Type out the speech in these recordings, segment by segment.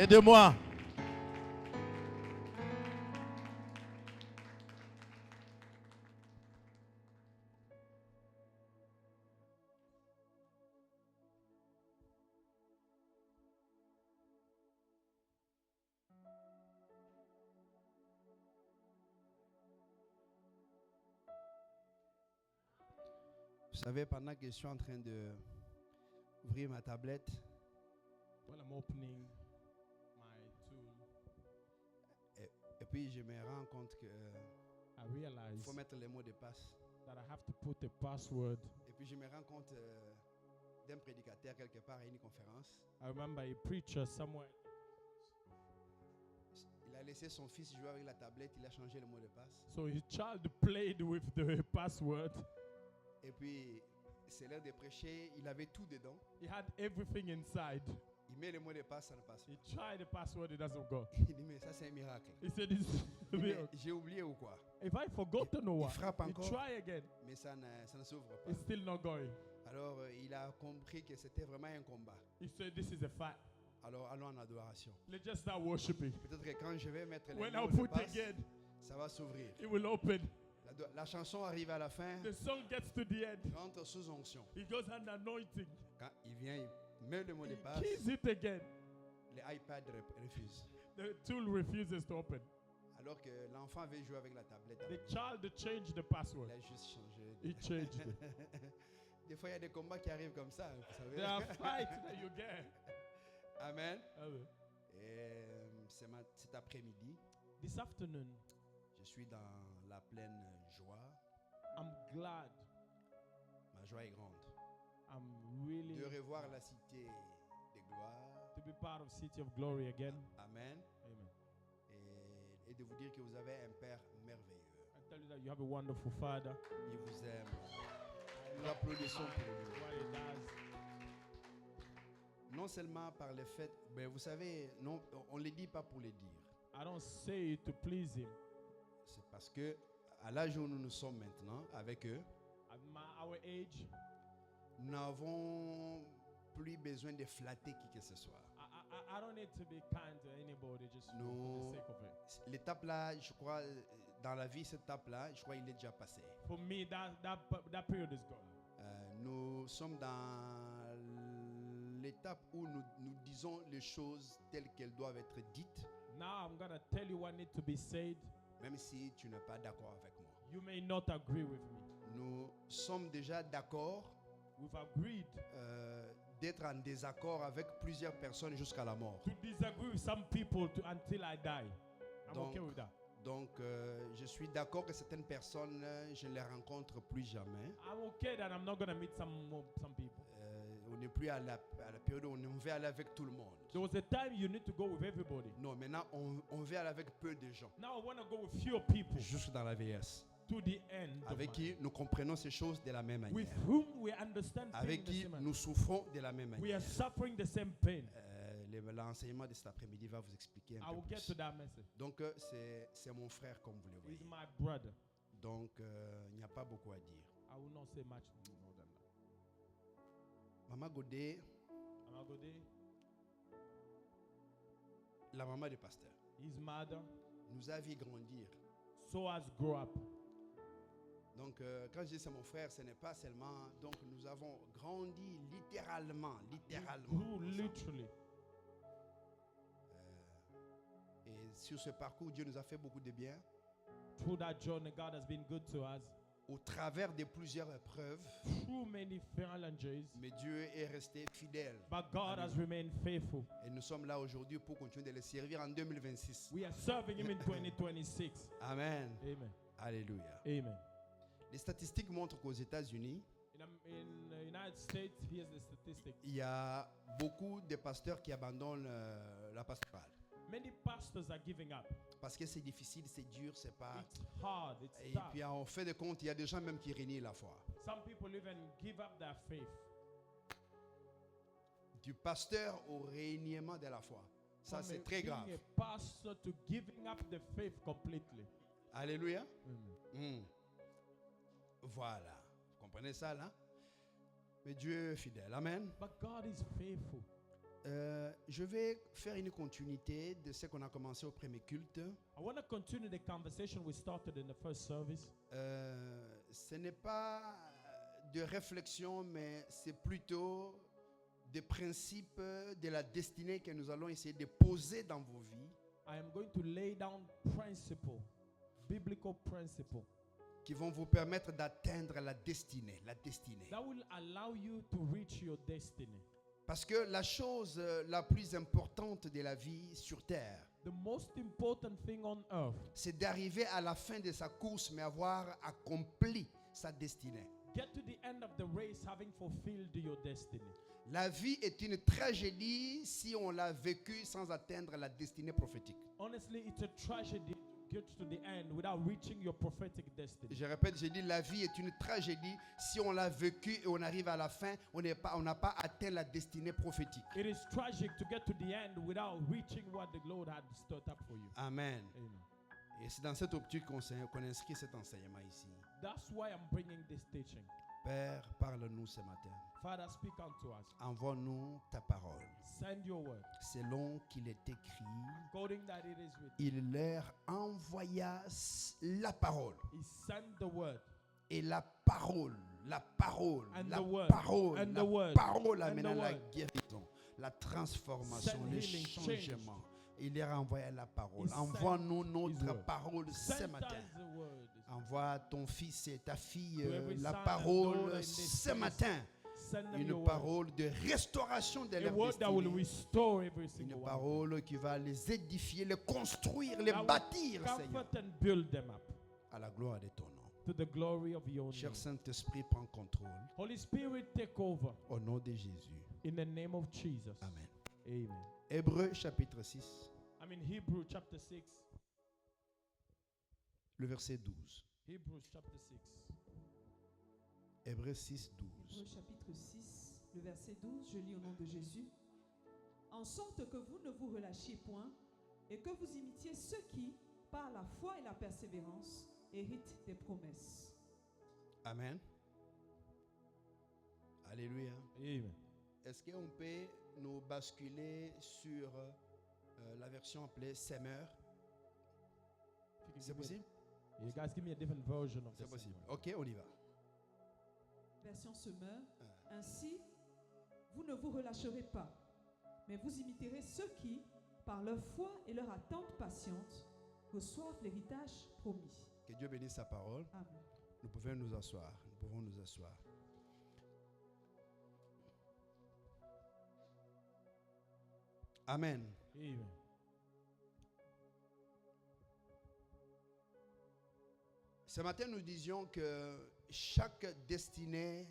Aidez-moi. Vous savez, pendant que je suis en train de ouvrir ma tablette, When I'm opening my tool, et puis je me rends compte que I realize faut mettre les mots de passe. that I have to put a password. Et puis je me rends compte d'un prédicateur quelque part à une conférence. I remember a preacher somewhere. Il a laissé son fils jouer avec la tablette, il a changé le mot de passe. So his child played with the password. Et puis c'est l'heure de prêcher, il avait tout dedans. He had everything inside. Il met le mot de passe, ça ne passe pas. He tried the password, it doesn't go. Il dit mais ça c'est un miracle. He said, "This is a Il dit, mais miracle. j'ai oublié ou quoi? If I forgotten or Il what, frappe he encore, try again. mais ça ne s'ouvre pas. It's still not going. Alors il a compris que c'était vraiment un combat. He said, this is a fight. Alors allons en adoration. Let's just start worshiping. Peut-être que quand je vais mettre les When mots I de put passe, again, ça va s'ouvrir. it will open. La chanson arrive à la fin, The song gets to the end. il rentre sous onction. He goes under anointing. Quand il vient, il met le mot de He passe, keys it again. les iPads refusent. The tool refuses to open. Alors que l'enfant veut jouer avec la tablette. The child changed the Il password. a juste changé. He changed it. Des fois, il y a des combats qui arrivent comme ça, vous savez. There are fights that you get. Amen. Amen. Et cet après-midi, This afternoon, je suis dans la pleine joie. I'm glad. Ma joie est grande. I'm really De revoir la cité de gloire. to be part of City of Glory again. Amen. Amen. Et de vous dire que vous avez un Père merveilleux. I tell you that you have a wonderful Father. Il vous aime. Nous l'applaudissons pour lui. What he does. Non seulement par le fait, mais vous savez, non, on ne le dit pas pour le dire. I don't say it to please him. C'est parce que à l'âge où nous sommes maintenant avec eux, At our age, nous n'avons plus besoin de flatter qui que ce soit. I don't need to be kind to anybody just for No. the sake of it. L'étape là, je crois, dans la vie, cette étape là, je crois qu'il est déjà passé. For me, that period is gone. Nous sommes dans l'étape où nous disons les choses telles qu'elles doivent être dites, Now I'm gonna tell you what needs to be said. même si tu n'es pas d'accord avec moi. You may not agree with me. Nous sommes déjà d'accord We've agreed d'être en désaccord avec plusieurs personnes jusqu'à la mort. to disagree with some people until I die. I'm Donc, okay with that. Donc, je suis d'accord que certaines personnes, je ne les rencontre plus jamais. I'm okay that I'm not gonna meet some people. On n'est plus à la période où on veut aller avec tout le monde. There was a time you need to go with everybody. Non, maintenant, on veut aller avec peu de gens. Now I want to go with fewer people Jusque dans la vieillesse. to the end. of Avec my- qui nous comprenons ces choses de la même with manière. whom we understand Avec things the qui same manner. nous souffrons de la même We manière. are suffering the same pain. L'enseignement de cet après-midi va vous expliquer I un will peu get to plus. that message. Donc, c'est mon frère, comme vous le He's voyez. my brother. Donc, il n'y a pas beaucoup à dire. I will not say much more than that. Maman Godet, I'm go there. la maman du pasteur, His mother nous a vu grandir. saw us grow up. Donc, quand je dis c'est mon frère, ce n'est pas seulement. Donc, nous avons grandi littéralement. Grew literally. Et sur ce parcours, Dieu nous a fait beaucoup de bien. Through that journey, God has been good to us. Au travers de plusieurs épreuves, Through many challenges, mais Dieu est resté fidèle. but God has remained faithful. Et nous sommes là aujourd'hui pour continuer de le servir en 2026. We are serving Him in 2026. Amen. Amen. Alléluia. Amen. Les statistiques montrent qu'aux États-Unis, In the United States, here's the statistic. il y a beaucoup de pasteurs qui abandonnent la pastorale. Many pastors are giving up. Parce que c'est difficile, c'est dur, c'est pas. It's hard. It's Et tough. puis en fait de compte, il y a des gens même qui renient la foi. Some people even give up their faith. Du pasteur au reniement de la foi. Ça, From c'est très grave. being a pastor to giving up the faith completely. Alléluia. Amen. Voilà. Vous comprenez ça là? Mais Dieu est fidèle. Amen. But God is faithful. Je vais faire une continuité de ce qu'on a commencé au premier culte. I want to continue the conversation we started in the first service. Ce n'est pas de réflexion, mais c'est plutôt des principes de la destinée que nous allons essayer de poser dans vos vies, I am going to lay down principle, biblical principle, qui vont vous permettre d'atteindre la destinée. that will allow you to reach your destiny. Parce que la chose la plus importante de la vie sur terre, The most important thing on earth, c'est d'arriver à la fin de sa course, mais avoir accompli sa destinée. get to the end of the race having fulfilled your destiny. La vie est une tragédie si on l'a vécue sans atteindre la destinée prophétique. Honestly, it's a tragedy to get to the end without reaching your prophetic destiny. Je répète, j'ai dit la vie est une tragédie si on l'a vécue et on arrive à la fin, on n'a pas atteint la destinée prophétique. It is tragic to get to the end without reaching what the Lord had stored up for you. Amen. Amen. Et c'est dans cette optique qu'on inscrit cet enseignement ici. That's why I'm bringing this teaching. Père, parle-nous ce matin. Father, speak unto us. Envoie-nous ta parole. Send your word. Selon qu'il est écrit, According that it is written. il leur envoya la parole. He sent the word. Et la parole, And la the word, parole, and la the word, parole and amène the la word. guérison, la transformation, Send le healing, changement. Il leur envoya la parole. He Envoie-nous sent notre his word. parole ce Send matin. us the word. Envoie ton fils et ta fille To every la son and parole daughter in this ce place. matin. Send them your Une word. parole de restauration de A leur word that will destinée. restore every Une single one. parole qui va les édifier, les construire, les That will bâtir, Seigneur, comfort and build them up à la gloire de ton nom. to the glory of your Cher name. Saint-Esprit, prends contrôle. Holy Spirit, take over Au nom de Jésus. in the name of Jesus. Amen. Amen. Hébreux chapitre 6, I'm in Hebrews chapter 6. le verset 12. Hebrews chapter 6. Hébreux 6, 12. Hébreux chapitre 6, le verset 12, je lis au nom de Jésus. En sorte que vous ne vous relâchiez point et que vous imitiez ceux qui, par la foi et la persévérance, héritent des promesses. Amen. Alléluia. Amen. Est-ce qu'on peut nous basculer sur la version appelée Semeur? C'est possible? You guys give me a different version of C'est this. possible. Ok, on y va. Version semeur. Ainsi, vous ne vous relâcherez pas, mais vous imiterez ceux qui, par leur foi et leur attente patiente, reçoivent l'héritage promis. Que Dieu bénisse sa parole. Amen. Nous pouvons nous asseoir. Nous pouvons nous asseoir. Amen. Amen. Ce matin, nous disions que chaque destinée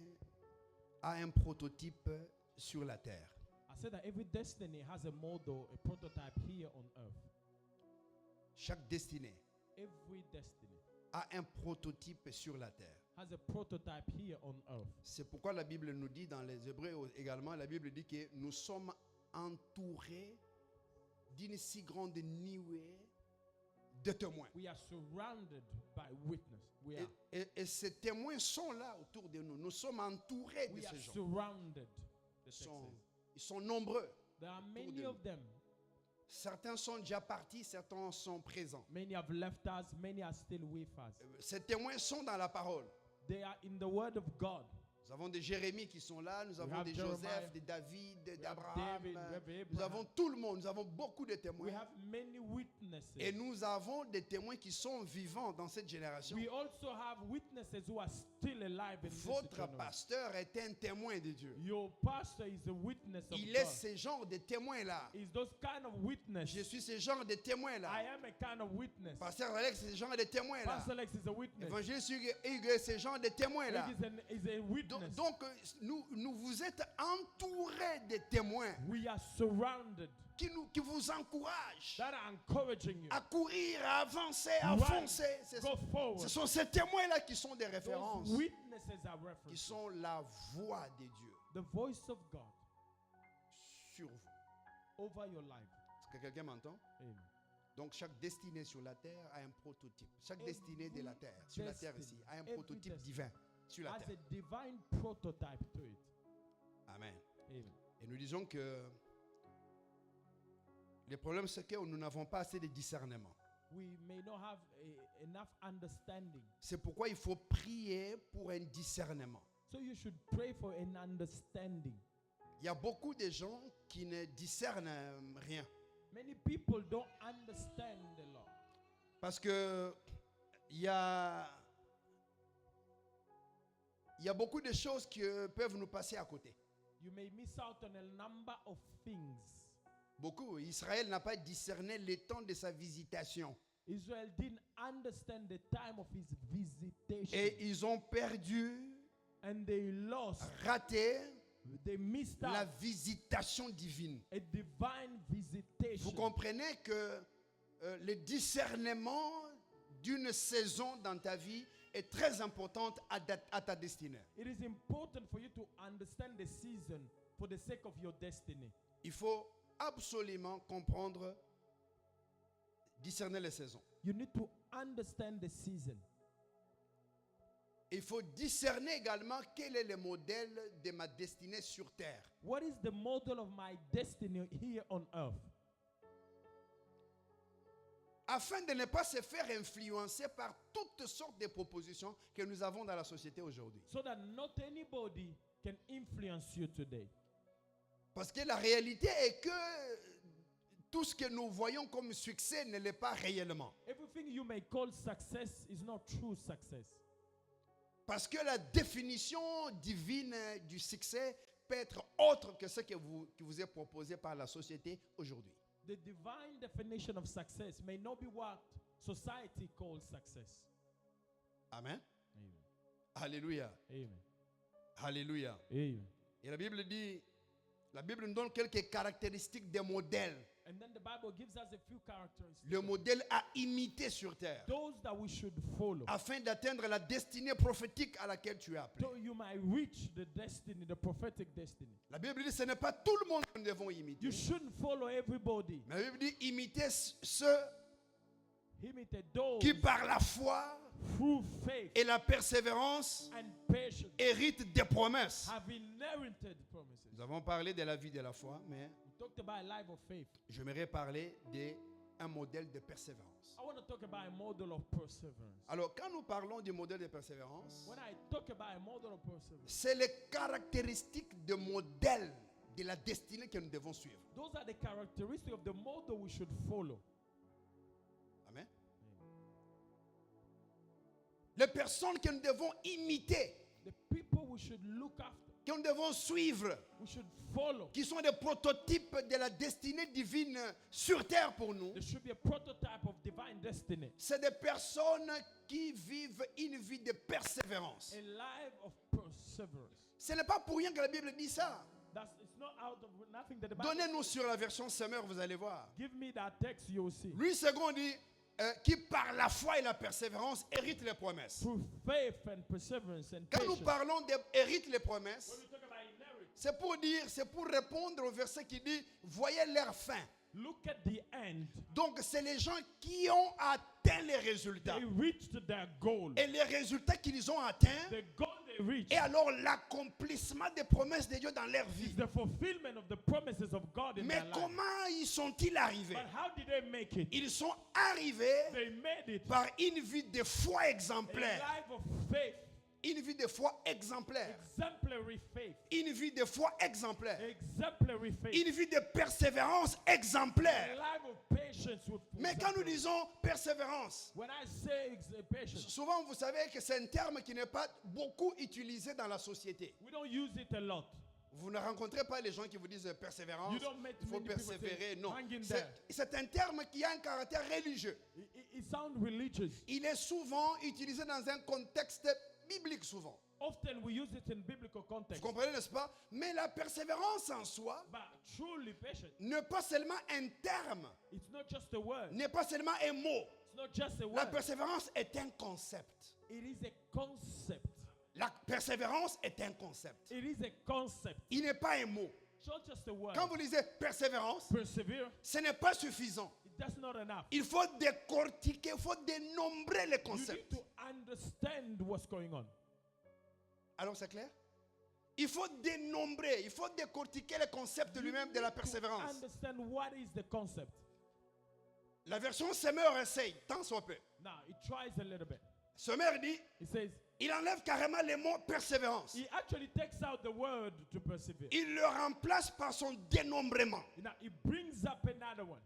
a un prototype sur la terre. I said that every destiny has a model, a prototype here on earth. Chaque destinée Every destiny a un prototype sur la terre. has a prototype here on earth. C'est pourquoi la Bible nous dit dans les Hébreux également, la Bible dit que nous sommes entourés d'une si grande nuée de témoins. We are surrounded by witness. We Et ces témoins sont là autour de nous. Nous sommes entourés de are ces gens. surrounded. The Ils text sont, says. ils sont nombreux. There are de many nous. of them. Certains sont déjà partis, certains sont présents. Many have left us, many are still with us. Ces témoins sont dans la parole. They are in the word of God. Nous avons des Jérémie qui sont là, nous avons have des Jeremiah, Joseph, des David, We have d'Abraham. David, we have Nous Abraham. avons tout le monde, nous avons beaucoup de We témoins. have many witnesses. Et nous avons des témoins qui sont vivants dans cette génération. We also have witnesses who are still alive in this Votre generation. pasteur est un témoin de Dieu. Your pastor is a witness of Il est God. ce genre de témoin-là. Is those kind of witness. Je suis ce genre de I témoin-là. am a kind of witness. Pasteur Alex, c'est ce genre de témoin-là. Pastor Alex is a witness. Évangéliste Hugues, c'est ce genre de témoin-là. Is a witness. Donc, nous vous êtes entourés de témoins We are surrounded qui vous encouragent that are encouraging you. à courir, à avancer, à Run, foncer. Go forward. Ce sont ces témoins-là qui sont des références, Those witnesses are qui references. sont la voix de Dieu The voice of God sur vous. over your life. Est-ce que quelqu'un m'entend? Amen. Donc chaque destinée sur la terre a un prototype. Chaque Every destinée de la terre, sur la terre ici, a un every prototype destiny divin sur la Has terre. a divine prototype to it. Amen. Amen. Et nous disons que Le problème, c'est que nous n'avons pas assez de discernement. We may not have enough understanding. C'est pourquoi il faut prier pour un discernement. So you should pray for an understanding. Il y a beaucoup de gens qui ne discernent rien. Many people don't understand the law. Parce que il y a beaucoup de choses qui peuvent nous passer à côté. You may miss out on a number of things. Beaucoup. Israël n'a pas discerné le temps de sa visitation. Israel didn't understand the time of his visitation. Et ils ont perdu, And they lost, raté they missed la out visitation divine. a divine visitation. Vous comprenez que le discernement d'une saison dans ta vie est très important à ta destinée. It is important for you to understand the season for the sake of your destiny. Il faut absolument comprendre, discerner les saisons. You need to understand the season. Il faut discerner également quel est le modèle de ma destinée sur terre. What is the model of my destiny here on earth? Afin de ne pas se faire influencer par toutes sortes de propositions que nous avons dans la société aujourd'hui. So that not anybody can influence you today. Parce que la réalité est que tout ce que nous voyons comme succès ne l'est pas réellement. Everything you may call success is not true success. Parce que la définition divine du succès peut être autre que ce qui vous est proposé par la société aujourd'hui. The divine definition of success may not be what society calls success. Amen. Amen. Alléluia. Amen. Alléluia. Amen. Et la Bible nous donne quelques caractéristiques des modèles. And then the Bible gives us a few characteristics. Le modèle à imiter sur terre. Those that we should follow. Afin d'atteindre la destinée prophétique à laquelle tu es appelé. So you might reach the destiny, the prophetic destiny. La Bible dit que ce n'est pas tout le monde que nous devons imiter. You shouldn't follow everybody. Mais la Bible dit imiter ceux Imitate those qui par la foi through faith et la persévérance and patience héritent des promesses. have inherited promises. Nous avons parlé de la vie de la foi, mais We talked about a life of faith. j'aimerais parler d'un modèle de persévérance. I want to talk about a model of perseverance. Alors, quand nous parlons du modèle de persévérance, When I talk about a model of perseverance, c'est les caractéristiques de modèle de la destinée que nous devons suivre. those are the characteristics of the model we should follow. Amen. Les personnes que nous devons imiter, The people we should look after, que nous devons suivre, we should follow. qui sont des prototypes de la destinée divine sur terre pour nous, There should be a prototype of divine destiny. c'est des personnes qui vivent une vie de persévérance. A life of perseverance. Ce n'est pas pour rien que la Bible dit ça. It's not out of nothing that the Bible. Donnez-nous sur la version Semeur, vous allez voir. Give me that text, you will see. Lui, second dit, qui par la foi et la persévérance hérite les promesses. Through faith and perseverance and Quand nous patience. parlons d'hérite les promesses, When we talk about inheritance, c'est pour répondre au verset qui dit, voyez leur fin. look at the end. Donc, c'est les gens qui ont atteint les résultats. They reached their goal. Et les résultats qu'ils ont atteints, The goal they reached et alors l'accomplissement des promesses de Dieu dans leur is vie. the fulfillment of the promises of God in Mais their life. comment y sont-ils arrivés? But how did they make it? Ils sont arrivés They made it. par une vie de foi A exemplaire. life of faith. Une vie de foi exemplaire. Exemplary faith. Une vie de foi exemplaire. Exemplary faith. Une vie de persévérance A exemplaire. life of patience with Mais quand nous exemplary. disons persévérance, When I say patience, souvent vous savez que c'est un terme qui n'est pas beaucoup utilisé dans la société. we don't use it a lot. Vous ne rencontrez pas les gens qui vous disent persévérance, You don't meet il faut many people persévérer. saying, Non, hang in c'est there. c'est un terme qui a un caractère religieux. It sounds religious. Il est souvent utilisé dans un contexte biblique souvent. Often we use it in biblical Vous context. comprenez, n'est-ce pas? Mais la persévérance en soi But truly patience, n'est pas seulement un terme, it's not just a word. n'est pas seulement un mot. It's not just a La word. persévérance est un concept. It is a concept. La persévérance est un concept. It is a concept. Il n'est pas un mot. It's not just a word. Quand vous lisez persévérance, Persevere. ce n'est pas suffisant. That's not enough. Il faut décortiquer, il faut dénombrer les You need concepts. to understand what's going on. Alors c'est clair? Il faut dénombrer, il faut décortiquer les concepts lui-même de la To persévérance. understand what is the concept. La version Semeur essaye, tant soit peu. Now, he tries a little bit. Semeur dit, He says, il enlève carrément les mots persévérance. he actually takes out the word to persevere. Il le remplace par son dénombrement. Now, he brings up another one.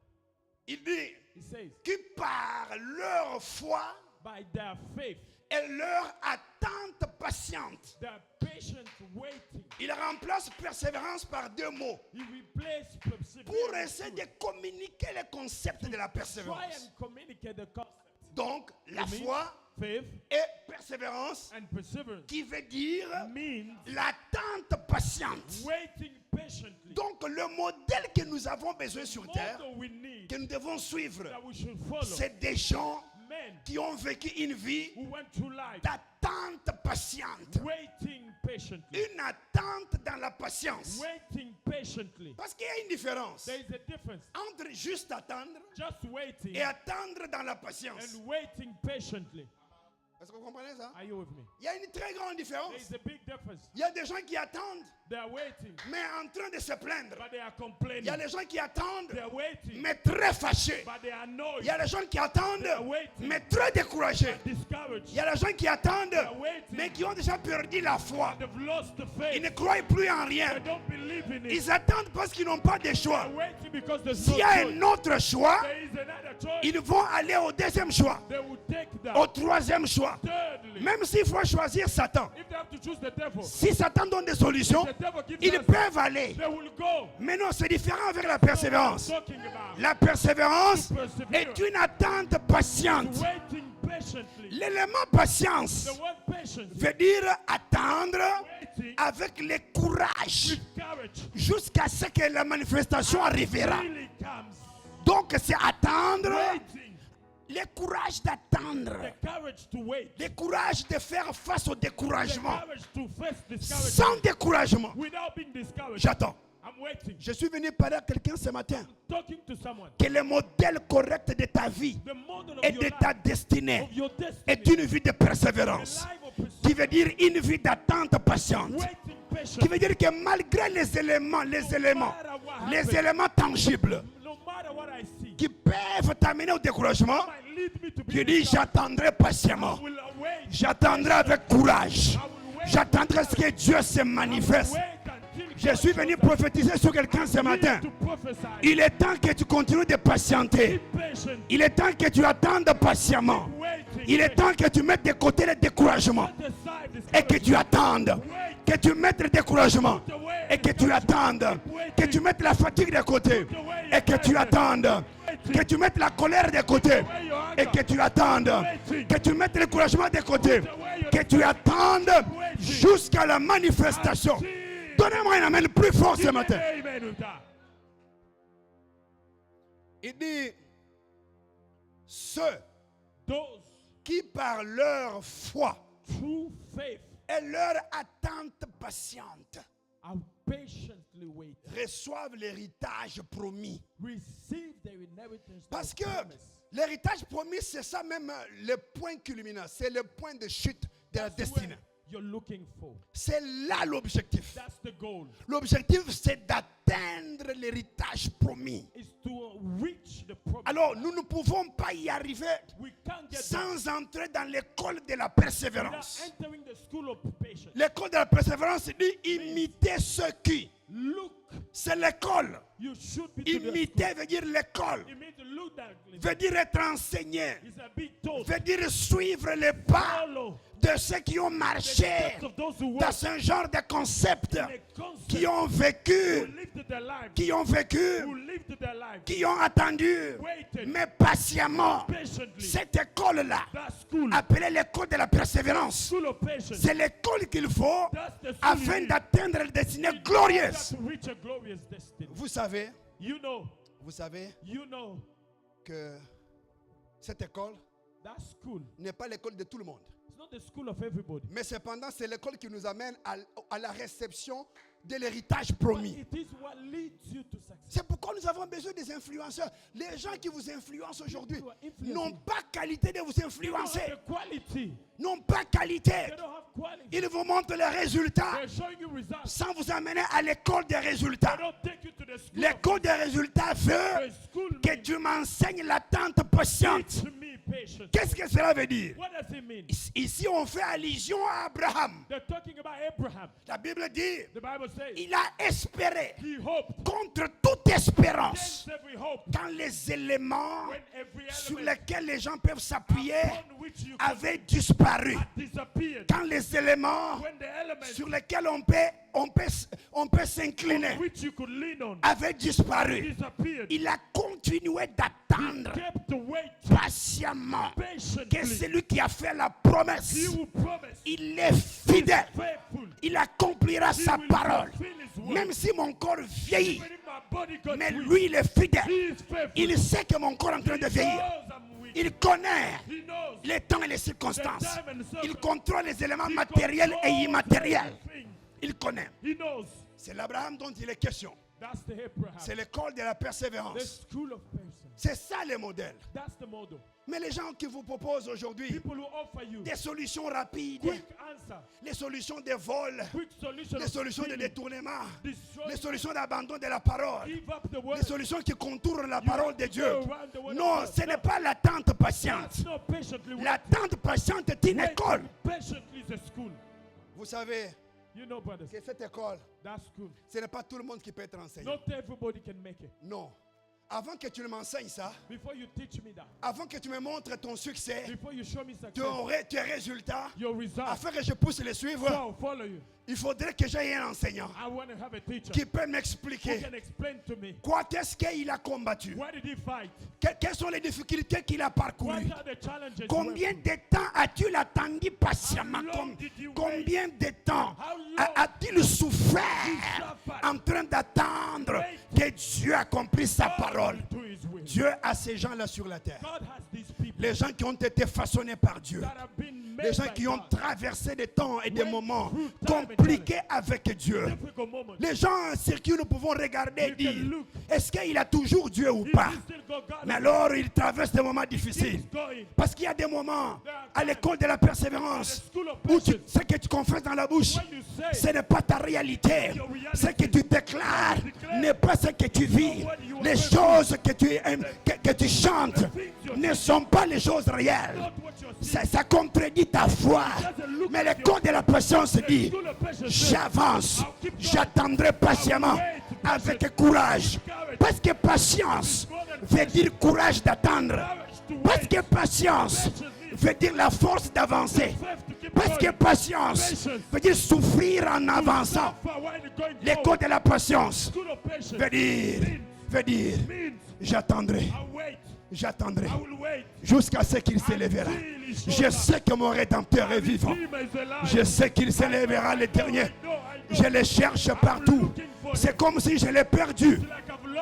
Il dit, He says, qui par leur foi by their faith, et leur attente patiente. their patient waiting, Il remplace persévérance par deux mots he replaced perseverance pour essayer de communiquer les concepts de la try persévérance. and communicate the concept. Donc, la It means foi faith et persévérance and perseverance qui veut dire means l'attente patiente. waiting patiently. Donc, le modèle que nous avons besoin sur terre, Motto we need que nous devons suivre, that we should follow c'est des gens men qui ont vécu une vie who went through life d'attente patiente. waiting patiently. Une attente dans la patience. Waiting patiently. Parce qu'il y a une différence There is a difference. entre juste attendre Just waiting et attendre dans la patience. and waiting patiently. Est-ce que vous comprenez ça? Are you with me? Il y a une très grande There différence. is a big difference. Il y a des gens qui attendent, They are waiting, mais en train de se plaindre. but they are Il complaining. y a des gens qui attendent, They are waiting, mais très fâchés. but they are Il annoyed, y a des gens qui attendent, mais très découragés. discouraged. Il y a des gens qui attendent, They are waiting, mais qui ont déjà perdu la foi. they've lost the Ils faith. ne croient plus en They rien. don't believe in it. Ils attendent parce qu'ils n'ont pas de choix. They are waiting because there's no S'il y a choice. un autre choix, There is another choice. ils vont aller au deuxième choix, They will take au that. troisième choix. Thirdly, Même s'il faut choisir Satan. if they have to choose the devil, Si Satan donne des solutions, the devil gives ils us, peuvent aller. they will go. Mais non, c'est différent avec la That's what I'm persévérance. talking about. La persévérance To persevere. est une attente patiente. Waiting patiently. L'élément patience The word patience, veut dire attendre waiting avec le courage with courage, jusqu'à ce que la manifestation arrivera. really comes. Donc c'est attendre, Waiting, le courage d'attendre, the courage to wait, le courage de faire face au the découragement. courage to face Sans discouragement découragement, without being discouraged. j'attends. I'm waiting, Je suis venu parler à quelqu'un ce matin talking to someone. que le modèle correct de ta vie The model of et your de life, ta destinée of your destiny, est une vie de a persévérance, life of pursuit, qui veut dire une vie d'attente patiente, waiting qui patiently, veut dire que malgré les éléments les éléments tangibles no matter what I see, qui peuvent t'amener au découragement, might lead me to be tu dis discouraged. j'attendrai patiemment, I will wait. j'attendrai avec courage, I will wait. j'attendrai ce que Dieu se manifeste. Wait until Je suis venu prophétiser sur quelqu'un ce matin. to prophesy. Il est temps que tu continues de patienter. Be patient. Il est temps que tu attendes patiemment. Waiting. Il est temps que tu mettes de côté le découragement Set aside et que discouragement. tu attendes. Que tu mettes le découragement et que tu attendes. Que tu mettes la fatigue de côté et que tu attendes. Que tu mettes la colère de côté et que tu attendes. Que tu mettes le découragement de côté. Que tu attendes jusqu'à la manifestation. Donnez-moi un amen plus fort ce matin. Amen with that. Il dit, ceux Those qui par leur foi true faith et leur attente patiente are patiently waiting. reçoivent l'héritage promis. Receive their inheritance. Parce through que promise. l'héritage promis, c'est ça même le point culminant, c'est le point de chute de la That's destinée. what you're looking for. C'est là l'objectif. That's the goal. L'objectif, c'est d'atteindre l'héritage promis. Is to reach the promise. Alors, nous ne pouvons pas y arriver We can't get there sans entrer dans l'école de la without persévérance. entering the school of patience. L'école de la persévérance dit imiter ceux qui. Look, C'est l'école. you should be to the Imiter veut dire l'école. school. It means to look that Veut dire être enseigné. it's a big toast. Veut dire suivre les pas Follow de ceux qui ont the marché steps of those who dans walk ce genre de concept, in a concept, qui ont who vécu, lived their life, qui ont vécu, who lived their life, qui ont attendu, waited mais patiemment. patiently. Cette école-là, That school, appelée l'école de la persévérance, school of patience, c'est l'école qu'il faut that's the school afin you need d'atteindre la destinée in order glorieuse. to reach a glorious destiny. Vous savez You know que cette école that school. n'est pas l'école de tout le monde. It's not the school of everybody. Mais cependant, c'est l'école qui nous amène à la réception de l'héritage promis. It is what leads you to success. C'est pourquoi nous avons besoin des influenceurs. Les gens qui vous influencent aujourd'hui People who are influencing n'ont pas qualité de vous They don't influencer. have the quality. N'ont pas qualité. They don't have quality. Ils vous montrent les résultats They're showing you results. sans vous amener à l'école des résultats. They don't take you to the school. L'école des résultats veut The school que tu m'enseignes l'attente patiente. teach me patience. Qu'est-ce que cela veut dire? What does it mean? Ici, on fait allusion à Abraham. They're talking about Abraham. La Bible dit, The Bible says il a espéré he hoped contre toute espérance against every hope quand les éléments when every sur element lesquels les gens peuvent s'appuyer upon which you can avaient disparu. disappeared. Quand les éléments When the elements sur lesquels on peut s'incliner which you could lean on avaient disparu, disappeared. il a continué d'attendre Kept to wait patiemment que patiently. celui qui a fait la He promesse, will promise. il est fidèle. Faithful. Il accomplira He sa will parole. fulfill his word. Même si mon corps vieillit, Even if my body got mais weak, lui, il est fidèle. he is faithful. Il sait que mon corps est en train de He vieillir. knows I'm weak. Il connaît He knows les temps et les circonstances. the time and the Il circumstance. contrôle les éléments He matériels et controls immatériels. everything. Il connaît. He knows. C'est l'Abraham dont il est question. That's the Abraham. C'est l'école de la The persévérance. school of patience. C'est ça le modèle. That's the model. Mais les gens qui vous proposent aujourd'hui People who offer you des solutions rapides, quick answer, les solutions de vol, quick solution, les of solutions de stealing, détournement, destroy, les solutions d'abandon de la parole, give up the word. les solutions qui contournent la parole de Dieu. Go around the word Non, of God. ce n'est pas l'attente patiente. That's not patiently waiting. L'attente patiente est une école. Patiently is a school. Vous savez You know, brothers, que cette école, that school. ce n'est pas tout le monde qui peut être enseigné. Not everybody can make it. Non. Avant que tu m'enseignes ça, Before you teach me that, avant que tu me montres ton succès, before you show me success, tes résultats, your results, afin que je puisse les suivre, so follow you. il faudrait que j'aie un enseignant I want to have a teacher qui peut who m'expliquer can explain to me quoi est-ce qu'il a combattu, why did he fight, quelles sont les difficultés qu'il a what parcourues, are the challenges. you combien went de temps as-tu attendu patiemment, How long did you combien de temps How long as-tu souffert suffered en train d'attendre que Dieu accomplisse sa through? parole. To his will. Dieu a ces gens-là sur la terre. God has these people Les gens qui ont été façonnés par Dieu. that have been made Les gens by qui ont God. traversé des temps et des Went moments through time and compliqués avec Dieu. Difficult moments. Les gens sur qui nous pouvons regarder et You dire, can look. est-ce qu'il a toujours Dieu ou If pas? you still got God, Mais alors il traverse des moments difficiles. keeps going. Parce qu'il y a des moments There are à times l'école de la persévérance at the school of où patience, ce que tu confesses dans la bouche, when you say ce n'est pas ta réalité. your reality, Ce que tu déclares n'est pas ce que tu vis. Les choses que tu aimes, que tu chantes ne sont pas les choses réelles. not what you're seeing. Ça contredit ta foi. Mais le code de la patience dit, School of patience says, j'avance, j'attendrai patiemment avec courage. Parce que patience veut dire courage d'attendre. Parce que patience veut dire la force d'avancer. faith to keep Parce que going. patience veut dire souffrir en avançant. Suffer while you're going Le forward. code de la patience School of patience veut dire, means j'attendrai, I'll wait. j'attendrai I will wait. jusqu'à ce qu'il s'élèvera. Je sais que mon Rédempteur est vivant. Je sais qu'il s'élèvera le dernier. Je le cherche partout. C'est comme si je l'ai perdu.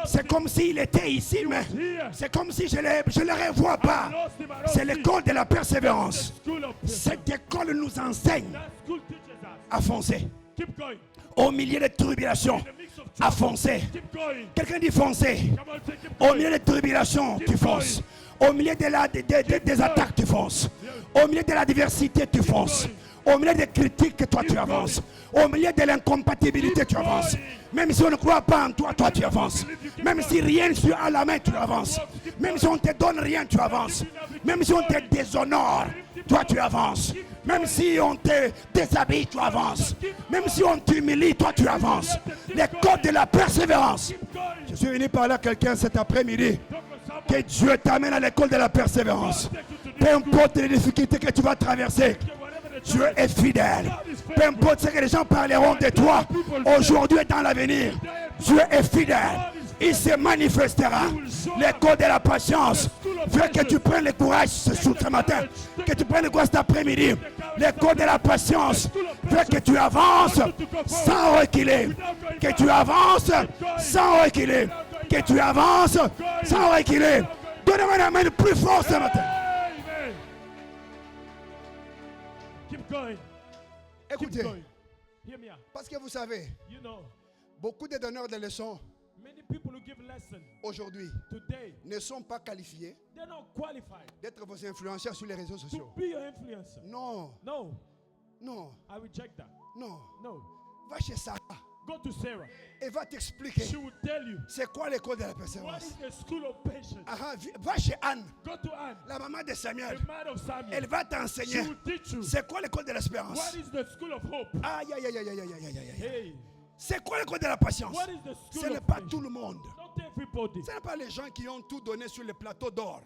C'est comme s'il était ici, mais c'est comme si je ne le revois pas. C'est l'école de la persévérance. Cette école nous enseigne à foncer. Keep going. Au milieu des tribulations, In the mix of à trouble, foncer. keep going. Quelqu'un dit foncer. Come on, say keep Au going. milieu des tribulations, tu fonces. Au milieu des attaques, tu fonces. Au milieu de la diversité, tu fonces. Au milieu des critiques, toi, tu avances. Au milieu de l'incompatibilité, tu avances. Même si on ne croit pas en toi, toi, tu avances. Même si rien n'est à la main, tu avances. Même si on ne te donne rien, tu avances. Même si on te déshonore, toi, tu avances. Même si on te déshabille, tu avances. Même si on t'humilie, toi, tu avances. Les codes de la persévérance. Keep going. Je suis venu par là quelqu'un cet après-midi. Que Dieu t'amène à l'école de la persévérance. Peu importe les difficultés que tu vas traverser, Dieu est fidèle. Peu importe ce que les gens parleront de toi aujourd'hui et dans l'avenir, Dieu est fidèle. Il se manifestera. L'école de la patience veut que tu prennes le courage ce matin, que tu prennes le courage cet après-midi. L'école de la patience veut que tu avances sans reculer. Que tu avances sans reculer. Que tu avances sans reculer. Donne-moi la main le plus fort ce matin. Amen. Keep going. Keep Écoutez, going. Hear me out. Parce que vous savez, You know, beaucoup de donneurs de leçons many people who give lessons aujourd'hui today, ne sont pas qualifiés they're not qualified d'être vos influenceurs sur les réseaux to sociaux. be your influencer. Non, No, non, I reject that. non. No. Va chez Sarah Go to Sarah. et va t'expliquer She will tell you c'est quoi l'école de la what persévérance. is the school of patience. Va chez Anne, Go to Anne, la maman de Samuel. the man of Samuel. Elle va She t'enseigner will teach you c'est quoi l'école de l'espérance. what is the school of hope. Aïe, aïe, aïe, aïe, aïe, aïe, aïe, aïe, aïe. Hey, C'est quoi l'école de la patience? what is the Ce school n'est of pas patience? tout le monde. Not everybody. Ce n'est pas les gens qui ont tout donné sur le plateau d'or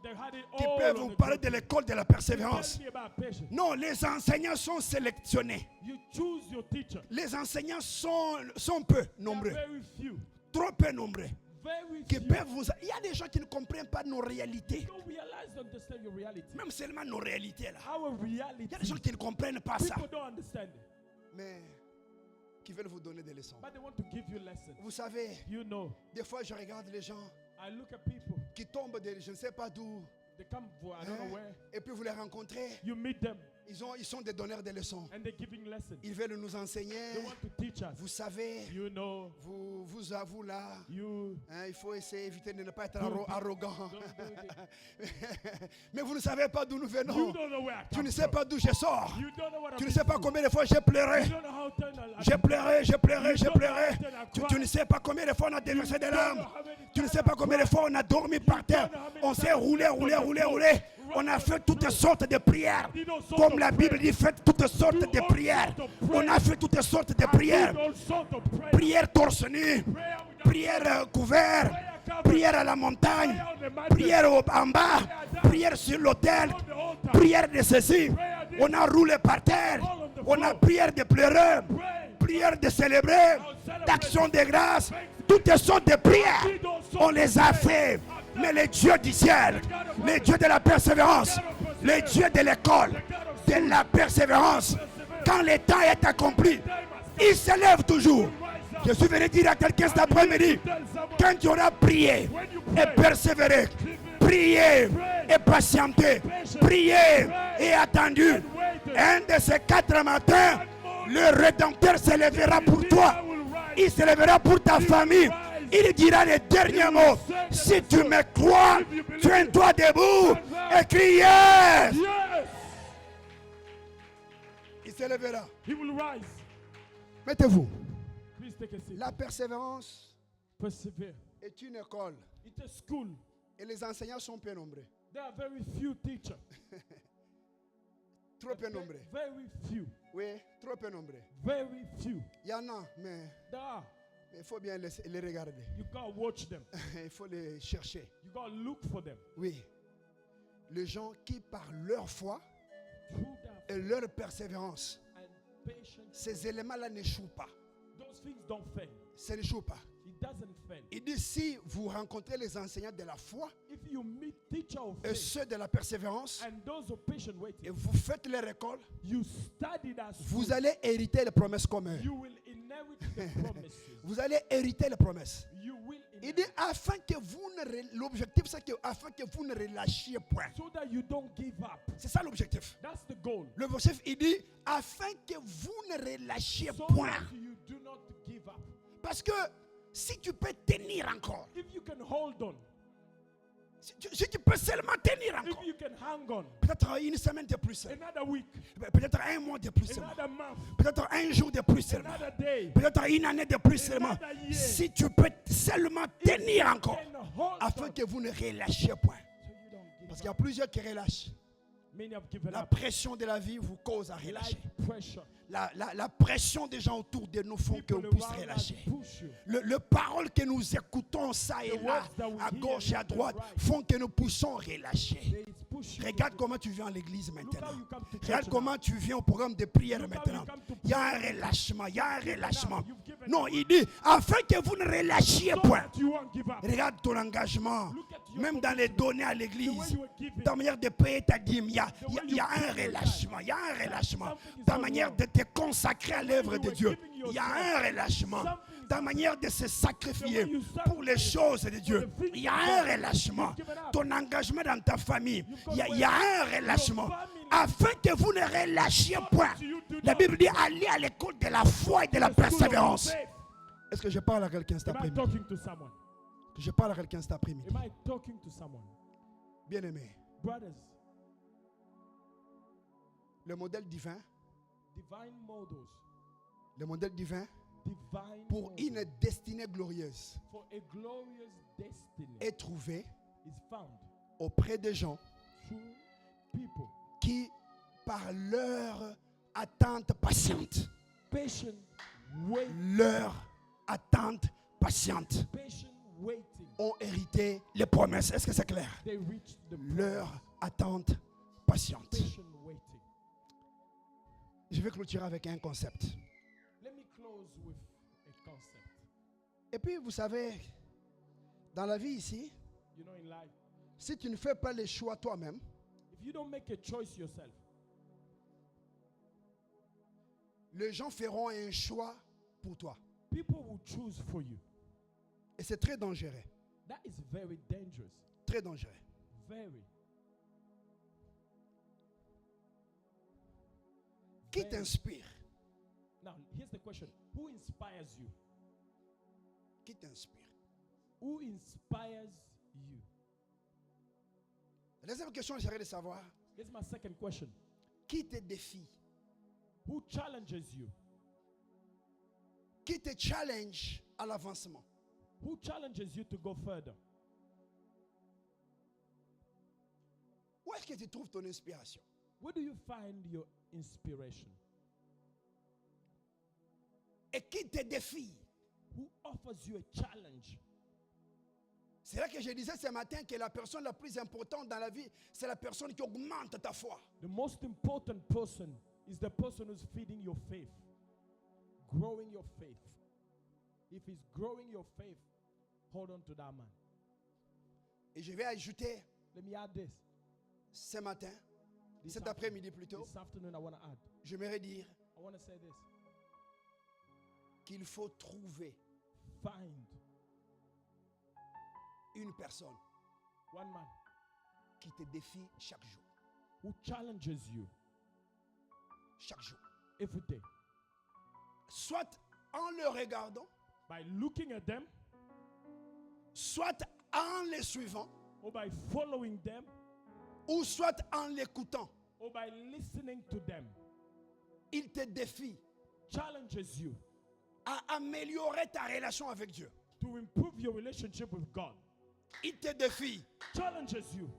They had it qui all peuvent on vous the parler table. de l'école de la Tell persévérance. me about patience. Non, les enseignants sont sélectionnés. You choose your teacher. Les enseignants sont peu They are nombreux, very few. trop peu nombreux. Very Qui few. peuvent vous... Il y a des gens qui ne comprennent pas nos réalités. You don't realize, understand your reality. Même seulement nos réalités là. Our Il reality. y a des gens qui ne comprennent pas ça. People don't understand it, Mais qui veulent vous donner des leçons. but they want to give you lessons. Vous savez, You know, des fois je regarde les gens I look at people. qui tombent de je ne sais pas d'où. They come for I don't know where. Et puis vous les rencontrez. You meet them Ils sont des donneurs de leçons. and they're giving lessons. Ils veulent nous enseigner. They want to teach us. Vous savez, You know, vous avouez là. you Il faut essayer d'éviter de ne pas être Don't- arrogant. don't do it. Mais vous ne savez pas d'où nous You venons. don't know where I Tu come ne sais from. pas d'où je sors. You don't know what Tu I'm ne sais pas through. combien de fois j'ai pleuré. You don't know how often J'ai pleuré, j'ai pleuré, j'ai pleuré. You don't know how often I Tu ne sais pas combien de fois on a déversé des larmes. know how many Tu ne times sais I pas combien de fois on a dormi par terre. On s'est roulé. On a fait toutes sortes de prières. Comme la Bible dit, faites toutes sortes de prières. On a fait toutes sortes de prières. all sorts of prayer. Prière torse nu, Prayer without prière couvert, prière à la montagne, prière en bas, prière sur l'autel, on the altar. prière de ceci. On a roulé par terre. On a prière de pleurer, prière de célébrer, d'action de grâce. Toutes sortes de prières, on les a fait. Mais le Dieu du ciel, le Dieu de la persévérance, le Dieu de l'école, de la persévérance, quand le temps est accompli, il se lève toujours. Je suis venu dire à quelqu'un cet après-midi, quand tu auras prié et persévéré, prié et patienté, prié et attendu, un de ces 4 matins, le Rédempteur se lèvera pour toi. Il se lèvera pour ta famille. Il dira les derniers mots. Si tu me crois, tiens-toi debout et crie yes. Yes, Il se lèvera. he will rise. Mettez-vous. Please take a seat. La persévérance Persevere. est une école It's a school. et les enseignants sont peu nombreux. There are very few teachers. Trop peu nombreux. Very few. Oui, trop peu nombreux. Very few. Il y en a, mais There are. il faut bien les regarder. You gotta watch them. Il faut les chercher. You gotta look for them. Oui. Les gens qui, par leur foi Through that et leur persévérance, and patience, ces éléments-là n'échouent pas. those things don't fail. Ça n'échoue pas. It doesn't fail. Il dit, si vous rencontrez les enseignants de la foi If you meet teacher of et faith ceux de la persévérance, and those of patient et waiting, vous faites leur école, you study that vous school, allez hériter les promesses comme eux. you will inherit the promises. Vous allez hériter les promesses. You will Il dit, inherit. afin que vous ne... L'objectif, c'est que afin que vous ne relâchiez point. So that you don't give up. C'est ça l'objectif. That's the goal. L'objectif, il dit, afin que vous ne relâchiez So point. that you do not give up. Parce que si tu peux tenir encore, If you can hold on, si tu peux seulement tenir if encore, you can hang on, peut-être une semaine de plus seulement, another week, peut-être un mois de plus seulement, another month, peut-être un jour de plus seulement, another day, peut-être une année de plus seulement, another year. si tu peux seulement tenir encore, can hold afin on, que vous ne relâchiez point. so you don't give Parce qu'il y a up. plusieurs qui relâchent. Many have given La up. pression de la vie vous cause à relâcher. Life pressure. La pression des gens autour de nous font que People vous puisse around us relâcher. push you. Le parole que nous écoutons ça et The là, words that we à hear gauche et à left and droite, right. font que nous puissions relâcher. They push you. Regarde comment tu viens à l'église Look how maintenant. you come to church Regarde now. comment tu viens au programme de prière Look how maintenant. you come to Il y a un prayer. relâchement, il y a un relâchement. You've given Non, up. il dit, afin que vous ne relâchiez So point. that you won't give up. Regarde ton engagement, Look at your même dans les données à The way l'église. you were giving. Ta manière de payer ta dîme, il y a un relâchement, il y a un relâchement. Ta manière de te consacrer à l'œuvre de Dieu, il y a un relâchement. ta manière de se sacrifier pour les choses de Dieu, il y a un relâchement. Ton engagement dans ta famille, il y a un relâchement. Afin que vous ne relâchiez point. La Bible dit allez à l'école de la foi et de la persévérance. Est-ce que je parle à quelqu'un cet Am I après-midi? talking to someone? Je parle à quelqu'un cet après-midi. Am I talking to someone? Bien-aimé, Brothers, le modèle divin, divine models, le modèle divin divine pour models une destinée glorieuse for a glorious destiny est trouvé is found auprès des gens through people, qui, par leur attente patiente, patient wait, leur attente patiente, patient waiting. ont hérité les promesses. Est-ce que c'est clair? They reach the Leur attente patiente. patient waiting. Je vais clôturer avec un concept. Let me close with a concept. Et puis, vous savez, dans la vie ici, You know, in life, si tu ne fais pas les choix toi-même, if you don't make a choice yourself, les gens feront un choix pour toi. people will choose for you. Et c'est très dangereux. That is very dangerous. Très dangereux. Very. Qui Very. t'inspire? Now, here's the question. Who inspires you? Qui t'inspire? Who inspires you? La deuxième question, j'aimerais de savoir, Here's my second question. qui te défie? Who challenges you? Qui te challenge à l'avancement? Who challenges you to go further? Où est-ce que tu trouves ton inspiration? Where do you find your inspiration? Et qui te défie? Who offers you a challenge? C'est là que je disais ce matin que la personne la plus importante dans la vie, c'est la personne qui augmente ta foi. The most important person is the person who's feeding your faith, growing your faith. If he's growing your faith, hold on to that man. Et je vais ajouter Let me add this. ce matin, This cet afternoon- après-midi plutôt, This afternoon, I want to add. j'aimerais dire I want to say this. qu'il faut trouver Find une personne one man qui te défie chaque jour. who challenges you Chaque jour. every day Soit en le regardant, by looking at them soit en les suivant, or by following them ou soit en l'écoutant. or by listening to them. Il te défie Challenges you à améliorer ta relation avec Dieu. to improve your relationship with God. Il te défie Challenges you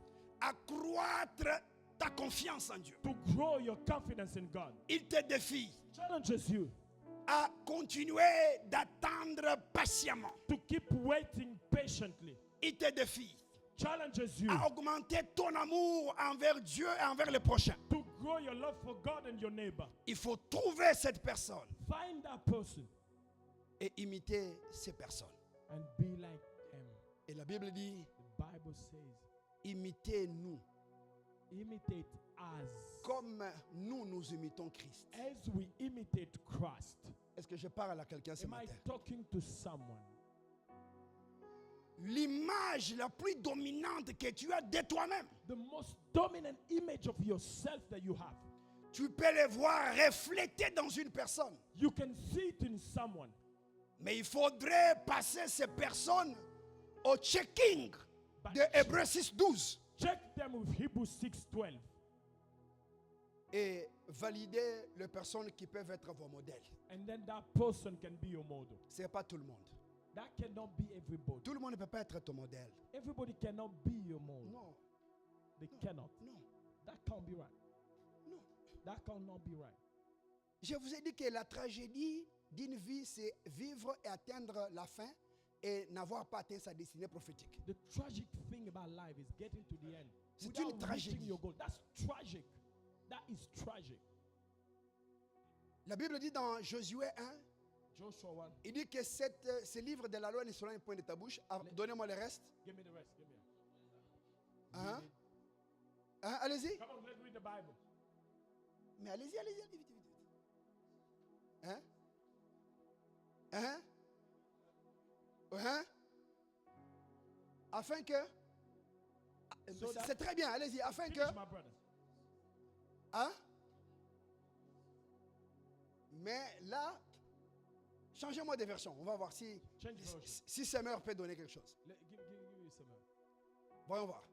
à croître ta confiance en Dieu. to grow your confidence in God. Il te défie Challenges you à continuer d'attendre patiemment. to keep waiting patiently. Il te défie Challenges you à augmenter ton amour envers Dieu et envers les prochains. to grow your love for God and your neighbor. Il faut trouver cette personne Find that person et imiter ces personnes. and be like him. Et la Bible dit, The Bible says, imitez-nous imitate us comme nous imitons Christ. as we imitate Christ. Est-ce que je parle à quelqu'un ce Am I matin? talking to someone? L'image la plus dominante que tu as de toi-même, The most dominant image of yourself that you have, tu peux le voir reflété dans une personne. you can see it in someone. Mais il faudrait passer ces personnes au checking de Hébreux 6:12 Check them with Hebrews 6:12 et valider les personnes qui peuvent être vos modèles. and then that person can be your model. Ce n'est pas tout le monde. That cannot be everybody. Tout le monde ne peut pas être ton modèle. Everybody cannot be your model. Non, They cannot. non, That can't be right. non. That cannot be right. Je vous ai dit que la tragédie d'une vie, c'est vivre et atteindre la fin et n'avoir pas atteint sa destinée prophétique. The tragic thing about life is getting to the end C'est without une reaching tragédie. your goal. That's tragic. That is tragic. La Bible dit dans Josué 1, Joshua 1. il dit que ce livre de la loi ne sera un point de ta bouche. Ah, donnez-moi le reste. Give me the rest. Give me. Hein? Hein? Allez-y. Come on, let's read the Bible. Mais allez-y, allez-y, allez vite, vite, vite. Hein? Hein? Hein? Afin que... C'est très bien, allez-y. Afin que... Finish, my brother. Hein? Mais là, changez-moi de version. On va voir si Summer peut donner quelque chose. Give me some. Voyons voir.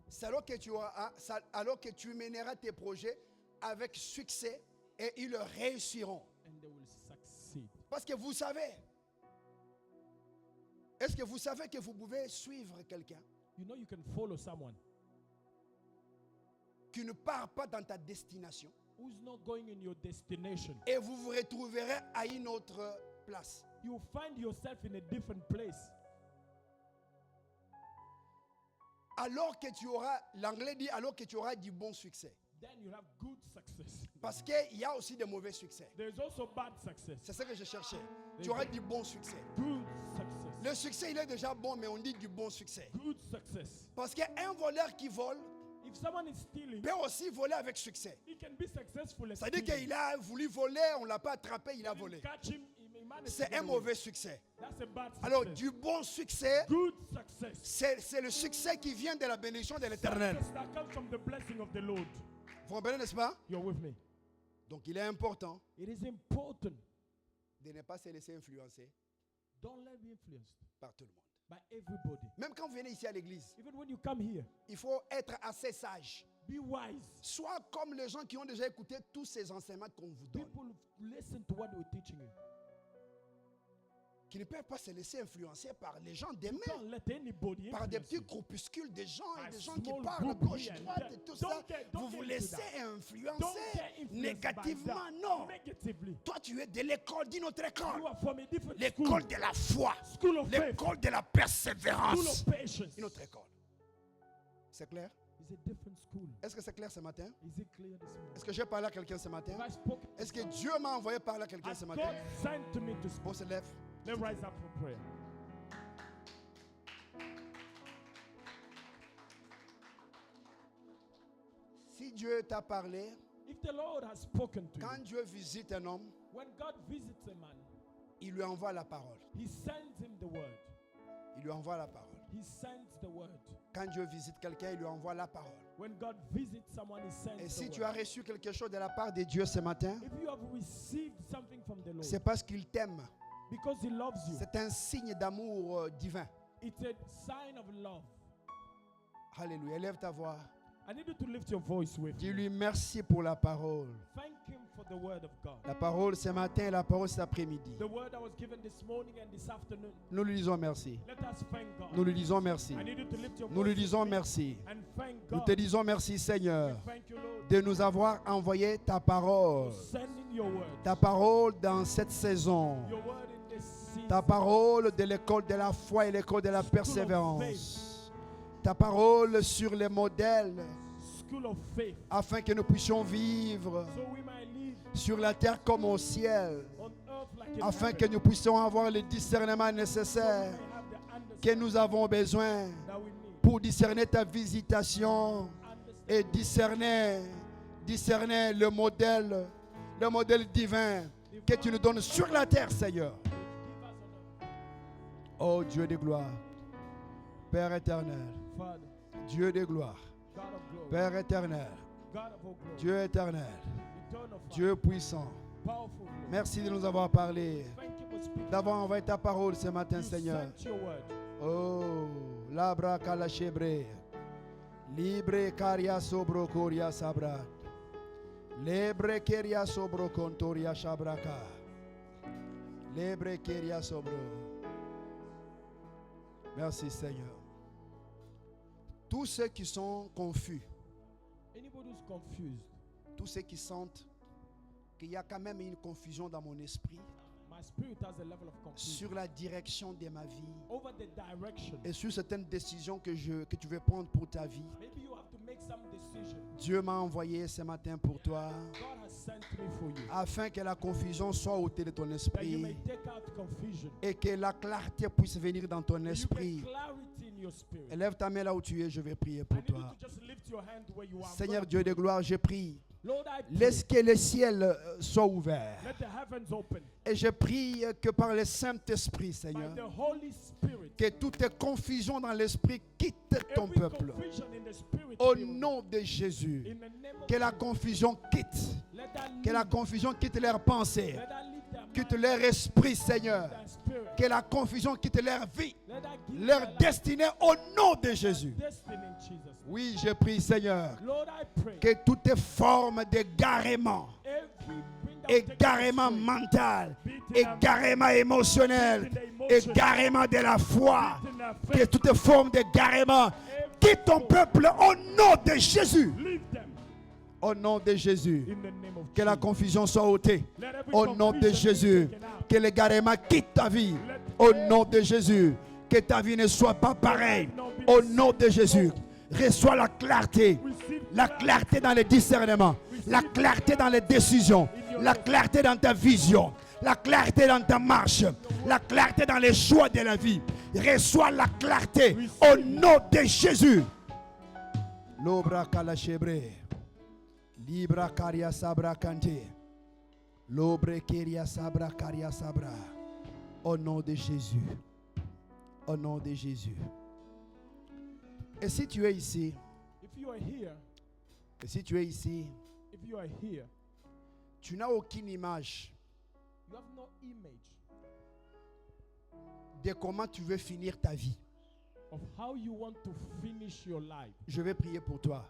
C'est alors que tu mèneras tes projets avec succès et ils réussiront. And they will succeed. Parce que vous savez. Est-ce que vous savez que vous pouvez suivre quelqu'un You know you can follow someone qui ne part pas dans ta destination who's not going in your destination. et vous vous retrouverez à une autre place. You find yourself in a different place. Alors que tu auras, l'anglais dit alors que tu auras du bon succès. Then you have good success. Parce qu'il y a aussi de mauvais succès. There's also bad success. C'est ça que je cherchais. Tu auras du bon succès. Good success. Le succès, il est déjà bon, mais on dit du bon succès. Good success. Parce qu'un voleur qui vole If someone is stealing, peut aussi voler avec succès. he can be successful. As C'est-à-dire stealing. qu'il a voulu voler, on ne l'a pas attrapé, il a You volé. catch him, he managed to C'est get un away. mauvais succès. That's a bad success. Alors, du bon succès, Good success. c'est le succès qui vient de la bénédiction de l'Éternel. Success that comes from the blessing of the Lord. Vous comprenez, n'est-ce pas? You're with me. Donc, il est important It is important. de ne pas se laisser influencer Don't let be influenced par tout le monde. by everybody. Même quand vous venez ici à l'église, Even when you come here, il faut être assez sage. be wise. Soit comme les gens qui ont déjà écouté tous ces enseignements qu'on vous donne. People listen to what we're teaching you. Qui ne peuvent pas se laisser influencer par les gens des You mains. can't let anybody Par des influence petits you. groupuscules de gens et A des gens qui small parlent à group gauche, here and droite there. et tout Don't ça. get Vous vous into laissez that. Don't influencer get influenced by négativement. that. Non. Negatively. Toi, tu es de l'école d'une autre You école. are from a different L'école school. de la foi. School of faith. L'école de la School persévérance. of patience. Une autre école. C'est clair? It's a different school. Est-ce que c'est clair ce matin? Is it clear this morning? Est-ce que j'ai parlé à quelqu'un ce matin? Have I spoken? Est-ce que Dieu m'a envoyé parler à quelqu'un Has ce God matin? sent to me to speak? On se lève. Let's rise up for prayer. Si Dieu t'a parlé, If the Lord has spoken to quand you, Dieu visite un homme, when God visits a man, il lui envoie la parole. He sends him the word. Il lui envoie la parole. He sends the word. Quand Dieu visite quelqu'un, il lui envoie la parole. When God visits someone, He sends Et the si word. tu as reçu quelque chose de la part de Dieu ce matin, If you have received something from the Lord, c'est parce qu'il t'aime. because He loves you, C'est un signe d'amour divin. it's a sign of love. Alléluia. Élève ta voix. I need you to lift your voice with me. Dis-lui merci pour la parole. Thank Him for the word of God. La parole ce matin et la parole cet après-midi. The word I was given this morning and this afternoon. Nous lui disons merci. Let us thank God. Nous lui disons merci. I need you to lift your Nous voice lui with disons me merci. and thank Nous God. te disons merci Seigneur Thank you, Lord, de nous avoir envoyé ta parole. for sending your word. Ta parole dans cette saison. Your word in this season. Ta parole de l'école de la foi et l'école de la persévérance. Ta parole sur les modèles School of faith. afin que nous puissions vivre So we might live sur la terre comme au ciel. on earth like in Afin heaven. que nous puissions avoir le discernement So we nécessaire may have the understanding que nous avons besoin that we need. pour discerner ta visitation et Understand discerner le modèle divin que tu nous donnes sur la terre, Seigneur. give us on earth. Oh Dieu de gloire, Père éternel, Father, Dieu de gloire, God of glory, Père éternel, God of all glory, Dieu éternel, eternal Father, Dieu puissant. powerful Lord. Merci de nous avoir parlé, Thank you for speaking. d'avoir envoyé ta parole ce matin, You Seigneur. sent your word. Oh, labra kalachebre, libre caria sobro coria sabra, lebre keria sobro contoria shabraka, lebre keria sobro. Merci Seigneur. Tous ceux qui sont confus, Anybody who's confused, tous ceux qui sentent qu'il y a quand même une confusion dans mon esprit my spirit has a level of confusion sur la direction de ma vie over the direction. et sur certaines décisions que tu veux prendre pour ta vie. Maybe you have to make some decision. Dieu m'a envoyé ce matin pour toi God has sent me for you, afin que la confusion soit ôtée de ton that you esprit may take out confusion. et que la clarté puisse venir dans ton You get esprit. clarity in your spirit. Lève ta main là où tu es, je vais prier I pour need you toi. to just lift your hand where you are. Seigneur God, Dieu de gloire, je prie Lord, I pray, Laisse que les ciels soient ouverts. let the heavens open Et je prie que par le Saint-Esprit, by Seigneur, the Holy Spirit. que toute confusion dans l'esprit quitte ton Every peuple. confusion in the spirit, Au be removed. nom de Jésus, In the name of que la Jesus, confusion quitte. let that Que la leave, confusion quitte leurs pensées. let that leave their Quitte mind, leur esprit, Seigneur. their spirit. Que la confusion quitte leur vie, Let that give leur their life, destinée au nom de Jésus. destiny in Jesus' name. Oui, je prie, Seigneur, Lord, I pray, que toute forme d'égarement, every bring down égarement taking mental, Beat in their égarement émotionnel, beat in their emotions, égarement de la foi, beat in their que faith, toute forme d'égarement quitte ton peuple au nom de Jésus. leave them Au nom de Jésus. in the name of Que la Jesus. confusion soit ôtée. Let every Au nom de confusion be Jésus. taken out. Que l'égarement quitte ta vie. Au nom de Jésus. Que ta vie ne soit pas pareille. Au nom de Jésus. Reçois la clarté. La clarté dans le discernement. La clarté dans les décisions. La clarté dans ta vision. La clarté dans ta marche. La clarté dans les choix de la vie. Reçois la clarté. Au nom de Jésus. L'obra kalachebre. Libra karia sabra kante. L'obre keria sabra karia sabra. Au nom de Jésus. Au nom de Jésus. Et si tu es ici, If you are here, et si tu es ici, if you are here, tu n'as aucune image you have no image de comment tu veux finir ta vie. of how you want to finish your life. Je vais prier pour toi.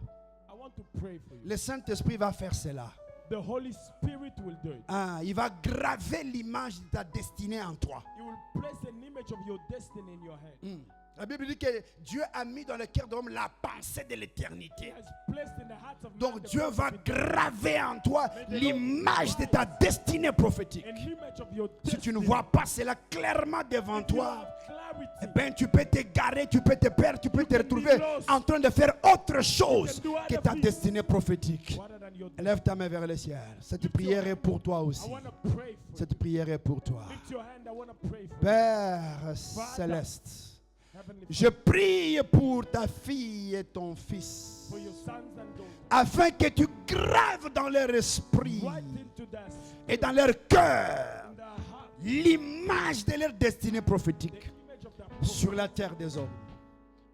I want to pray for you. Le Saint-Esprit va faire cela. The Holy Spirit will do it. Ah, il va graver l'image de ta destinée en toi. He will place an image of your destiny in your head. La Bible dit que Dieu a mis dans le cœur de l'homme la pensée de He l'éternité. has placed in the hearts of man Donc the Dieu va purpose of graver en toi l'image de ta destinée prophétique. an image of your Si tu ne destiny. vois pas cela clairement devant If you toi, have clarity, eh ben, tu peux t'égarer, tu peux te perdre, tu peux te retrouver en train de faire autre chose que ta destinée prophétique. rather than your Lève ta main vers le ciel. Cette prière est pour toi I aussi. want to pray for you. Cette prière est pour toi. Lift your hand. I want to pray for you. Père céleste, Heavenly je prie pour ta fille et ton fils, for your sons and daughters. afin que tu graves dans leur esprit Right into their et dans leur cœur in their heart. l'image de leur destinée The prophétique image of their purpose. sur la terre des hommes.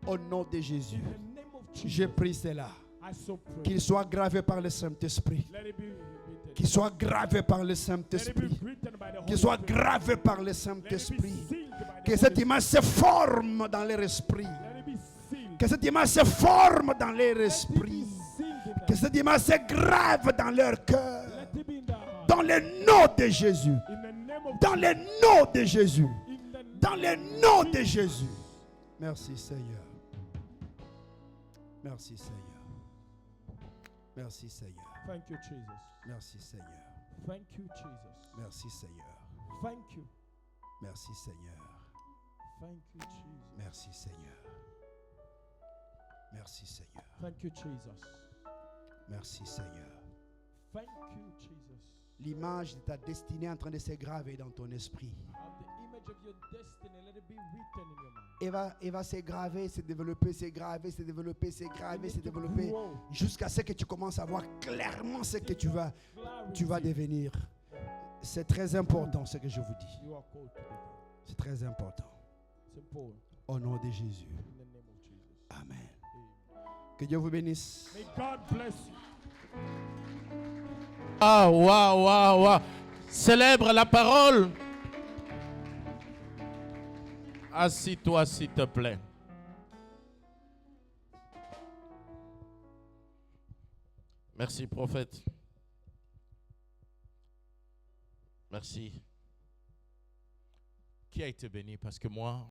Au nom de Jésus, In the name of je Jesus, prie cela. I so pray. Qu'il soit gravé par le Saint-Esprit. Let it be written. Qu'il soit gravé par le Let it be Saint-Esprit. written by the Holy Qu'il soit Spirit. gravé par le Let it be Saint-Esprit. sealed by the Que Holy cette Spirit. image se forme dans leur esprit. Let it be sealed. Que cette image se forme dans leur Let it esprit. be sealed in Que them. cette image se grave dans leur cœur. Let it be in their heart. Dans le nom de Jésus. In the name of Dans le Jesus. nom de Jésus. In the Dans le nom de Jésus. Merci Seigneur. Merci Seigneur. Merci Seigneur. Thank you, Jesus. Merci Seigneur. Thank you, Jesus. Merci Seigneur. Thank you. Merci Seigneur. Thank you, Jesus. Merci Seigneur. Merci Seigneur. Thank you, Jesus. Merci Seigneur. Thank you, Jesus. L'image de ta destinée est en train de se graver dans ton esprit. Of the image of your destiny, let it be written in your mind. Et va se graver, se développer, se graver, se développer, se graver, se développer, Grow. jusqu'à ce que tu commences à voir clairement ce que tu vas Clarity. devenir. C'est très important ce que je vous dis. You are called to be that. C'est très important. It's important. Au nom de Jésus. In the name of Jesus. Amen. Amen. Que Dieu vous bénisse. May God bless you. Ah, waouh, waouh, waouh. Célèbre la parole. Assis-toi, s'il te plaît. Merci, prophète. Merci. Qui a été béni? Parce que moi,